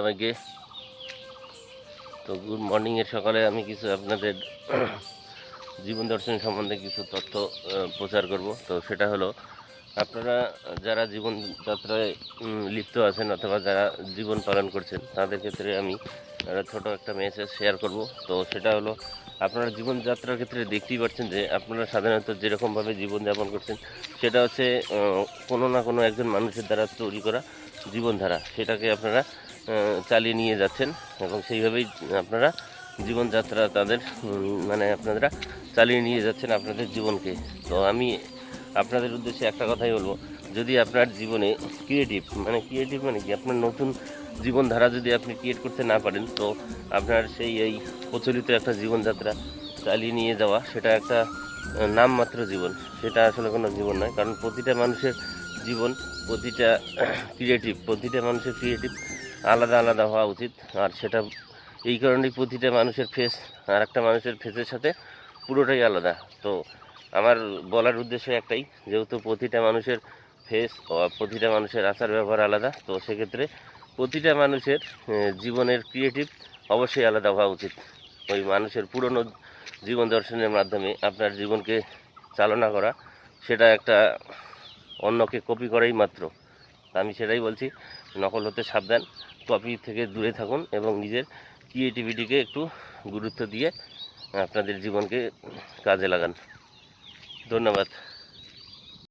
সবাইকে। তো গুড মর্নিংয়ের সকালে আমি কিছু আপনাদের জীবন দর্শন সম্বন্ধে কিছু তথ্য প্রচার করব। তো সেটা হলো, আপনারা যারা জীবনযাত্রায় লিপ্ত আছেন অথবা যারা জীবন পালন করছেন তাদের ক্ষেত্রে আমি ছোট একটা মেসেজ শেয়ার করব। তো সেটা হলো, আপনারা জীবনযাত্রার ক্ষেত্রে দেখতেই পাচ্ছেন যে আপনারা সাধারণত যেরকমভাবে জীবনযাপন করছেন সেটা হচ্ছে কোনো না কোনো একজন মানুষের দ্বারা তৈরি করা জীবনধারা, সেটাকে আপনারা চালিয়ে নিয়ে যাচ্ছেন এবং সেইভাবেই আপনারা জীবনযাত্রা তাদের আপনারা চালিয়ে নিয়ে যাচ্ছেন আপনাদের জীবনকে। তো আমি আপনাদের উদ্দেশ্যে একটা কথাই বলবো, যদি আপনার জীবনে ক্রিয়েটিভ মানে কি, আপনার নতুন জীবনধারা যদি আপনি ক্রিয়েট করতে না পারেন, তো আপনার এই প্রচলিত একটা জীবনযাত্রা চালিয়ে নিয়ে যাওয়া সেটা একটা নামমাত্র জীবন, সেটা আসলে কোনো জীবন নয়। কারণ প্রতিটা মানুষের জীবন, প্রতিটা মানুষের ক্রিয়েটিভ আলাদা আলাদা হওয়া উচিত। আর সেটা এই কারণেই প্রতিটা মানুষের ফেস আর একটা মানুষের ফেসের সাথে পুরোটাই আলাদা। তো আমার বলার উদ্দেশ্য একটাই, যেহেতু প্রতিটা মানুষের ফেস ও প্রতিটা মানুষের আচার ব্যবহার আলাদা, তো সেক্ষেত্রে প্রতিটা মানুষের জীবনের ক্রিয়েটিভ অবশ্যই আলাদা হওয়া উচিত। ওই মানুষের পুরনো জীবন দর্শনের মাধ্যমে আপনার জীবনকে চালনা করা, সেটা একটা অন্যকে কপি করাই মাত্র। আমি সেটাই বলছি, নকল হতে সাবধান, কপি থেকে দূরে থাকুন এবং নিজের ক্রিয়েটিভিটিকে একটু গুরুত্ব দিয়ে আপনাদের জীবনকে কাজে লাগান। ধন্যবাদ।